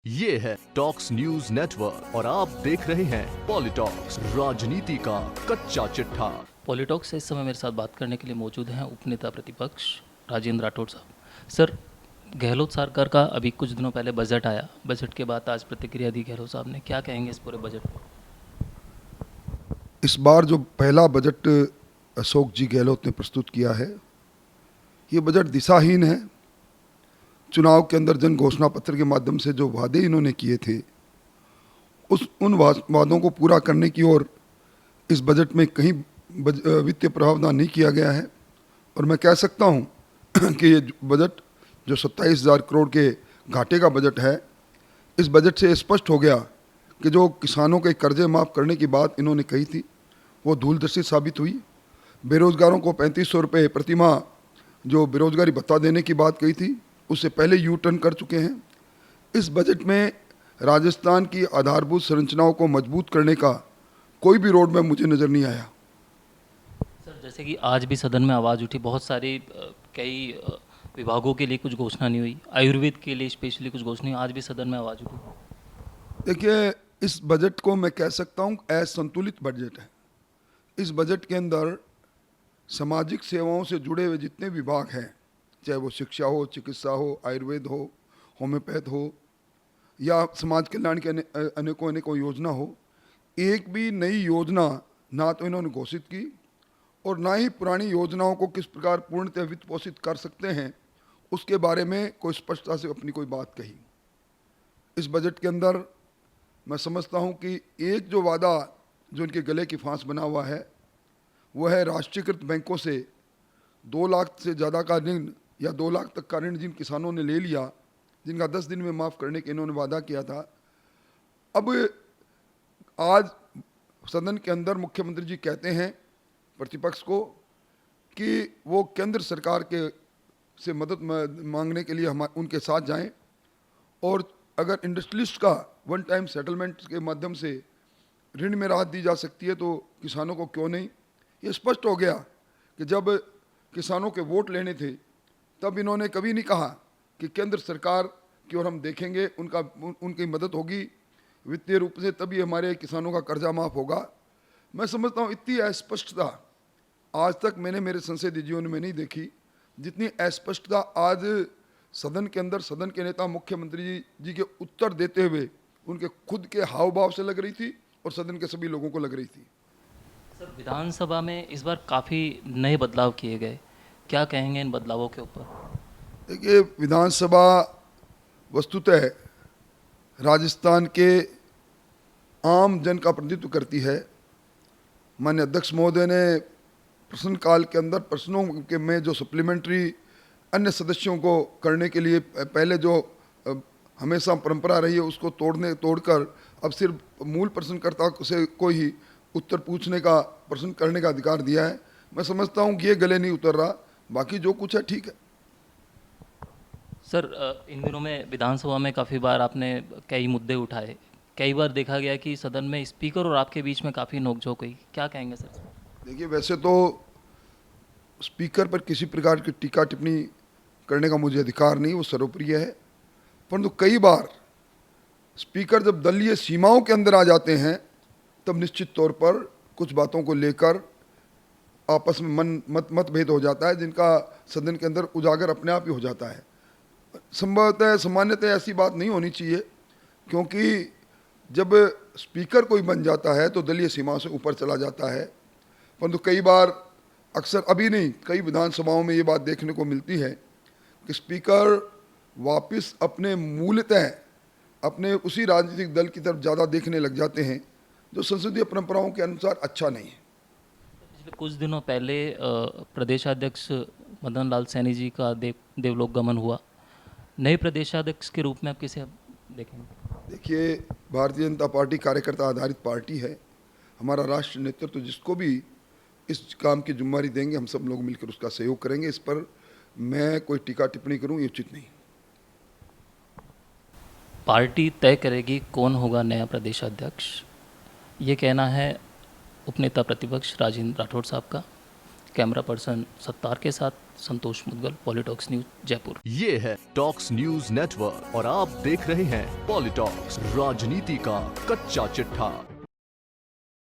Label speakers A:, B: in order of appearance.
A: ये है talks news network और आप देख रहे हैं पॉलिटॉक्स, राजनीति का कच्चा चिट्ठा।
B: पॉलिटॉक्स से इस समय मेरे साथ बात करने के लिए मौजूद हैं उपनेता प्रतिपक्ष राजेंद्र राठौड़ साहब। सर, गहलोत सरकार का अभी कुछ दिनों पहले बजट आया, बजट के बाद आज प्रतिक्रिया दी गहलोत साहब ने, क्या कहेंगे इस पूरे बजट पर?
C: इस बार जो पहला बजट अशोक जी गहलोत ने प्रस्तुत किया है, ये बजट दिशाहीन है। चुनाव के अंदर जन घोषणा पत्र के माध्यम से जो वादे इन्होंने किए थे, उन वादों को पूरा करने की ओर इस बजट में कहीं वित्तीय प्रावधान नहीं किया गया है। और मैं कह सकता हूं कि ये बजट जो 27,000 करोड़ के घाटे का बजट है, इस बजट से स्पष्ट हो गया कि जो किसानों के कर्जे माफ़ करने की बात इन्होंने कही थी, वो धूलदर्शी साबित हुई। बेरोज़गारों को 3500 रुपये प्रतिमाह जो बेरोज़गारी भत्ता देने की बात कही थी, उससे पहले यू टर्न कर चुके हैं। इस बजट में राजस्थान की आधारभूत संरचनाओं को मजबूत करने का कोई भी रोड मैप मुझे नज़र नहीं आया।
B: सर, जैसे कि आज भी सदन में आवाज़ उठी, बहुत सारी कई विभागों के लिए कुछ घोषणा नहीं हुई, आयुर्वेद के लिए स्पेशली कुछ घोषणा नहीं हुई, आज भी सदन में आवाज़ उठी।
C: देखिए, इस बजट को मैं कह सकता हूँ असंतुलित बजट है। इस बजट के अंदर सामाजिक सेवाओं से जुड़े हुए जितने विभाग हैं, चाहे वो शिक्षा हो, चिकित्सा हो, आयुर्वेद हो, होम्योपैथ हो या समाज कल्याण के अनेकों अनेकों योजना हो, एक भी नई योजना ना तो इन्होंने घोषित की और ना ही पुरानी योजनाओं को किस प्रकार पूर्णतः वित्त पोषित कर सकते हैं, उसके बारे में कोई स्पष्टता से अपनी कोई बात कही। इस बजट के अंदर मैं समझता हूं कि एक जो वादा जो इनके गले की फांस बना हुआ है, वो है राष्ट्रीयकृत बैंकों से 2 लाख से ज़्यादा का ऋण या 2 लाख तक का ऋण जिन किसानों ने ले लिया, जिनका 10 दिन में माफ़ करने के इन्होंने वादा किया था। अब आज सदन के अंदर मुख्यमंत्री जी कहते हैं प्रतिपक्ष को कि वो केंद्र सरकार के से मदद मांगने के लिए हम उनके साथ जाएं और अगर इंडस्ट्रियलिस्ट का वन टाइम सेटलमेंट के माध्यम से ऋण में राहत दी जा सकती है तो किसानों को क्यों नहीं। ये स्पष्ट हो गया कि जब किसानों के वोट लेने थे तब इन्होंने कभी नहीं कहा कि केंद्र सरकार की ओर हम देखेंगे, उनकी मदद होगी वित्तीय रूप से, तभी हमारे किसानों का कर्जा माफ़ होगा। मैं समझता हूँ इतनी अस्पष्टता आज तक मैंने मेरे संसदीय जीवन में नहीं देखी, जितनी अस्पष्टता आज सदन के अंदर सदन के नेता मुख्यमंत्री जी के उत्तर देते हुए उनके खुद के हाव भाव से लग रही थी और सदन के सभी लोगों को लग रही थी।
B: सर, विधानसभा में इस बार काफ़ी नए बदलाव किए गए, क्या कहेंगे इन बदलावों के ऊपर?
C: देखिए, विधानसभा वस्तुतः राजस्थान के आम जन का प्रतिनिधित्व करती है। माननीय अध्यक्ष महोदय ने प्रश्नकाल के अंदर प्रश्नों के में जो सप्लीमेंट्री अन्य सदस्यों को करने के लिए पहले जो हमेशा परंपरा रही है उसको तोड़कर अब सिर्फ मूल प्रश्नकर्ता से को ही उत्तर पूछने का, प्रश्न करने का अधिकार दिया है। मैं समझता हूँ कि ये गले नहीं उतर रहा, बाकी जो कुछ है ठीक है।
B: सर, इन दिनों में विधानसभा में काफ़ी बार आपने कई मुद्दे उठाए, कई बार देखा गया कि सदन में स्पीकर और आपके बीच में काफ़ी नोकझोंक हुई, क्या कहेंगे सर?
C: देखिए, वैसे तो स्पीकर पर किसी प्रकार की टीका टिप्पणी करने का मुझे अधिकार नहीं, वो सर्वप्रिय है। परंतु कई बार स्पीकर जब दलीय सीमाओं के अंदर आ जाते हैं तब निश्चित तौर पर कुछ बातों को लेकर आपस में मतभेद हो जाता है, जिनका सदन के अंदर उजागर अपने आप ही हो जाता है। संभवतः सामान्यतः ऐसी बात नहीं होनी चाहिए, क्योंकि जब स्पीकर कोई बन जाता है तो दलीय सीमाओं से ऊपर चला जाता है। परंतु कई बार, अक्सर अभी नहीं, कई विधानसभाओं में ये बात देखने को मिलती है कि स्पीकर वापस अपने मूलतः अपने उसी राजनीतिक दल की तरफ ज़्यादा देखने लग जाते हैं, जो संसदीय परंपराओं के अनुसार अच्छा नहीं है।
B: पिछले कुछ दिनों पहले प्रदेशाध्यक्ष मदन लाल सैनी जी का देवलोक गमन हुआ, नए प्रदेशाध्यक्ष के रूप में आप किसे देखेंगे?
C: देखिए, भारतीय जनता पार्टी कार्यकर्ता आधारित पार्टी है। हमारा राष्ट्रीय नेतृत्व जिसको भी इस काम की जिम्मेदारी देंगे, हम सब लोग मिलकर उसका सहयोग करेंगे। इस पर मैं कोई टीका टिप्पणी करूं, ये उचित नहीं।
B: पार्टी तय करेगी कौन होगा नया प्रदेशाध्यक्ष, ये कहना है उपनेता प्रतिपक्ष राजेंद्र राठौड़ साहब का। कैमरा पर्सन सत्तार के साथ संतोष मुदगल, पॉलिटॉक्स न्यूज, जयपुर।
A: ये है टॉक्स न्यूज नेटवर्क और आप देख रहे हैं पॉलिटॉक्स, राजनीति का कच्चा चिट्ठा।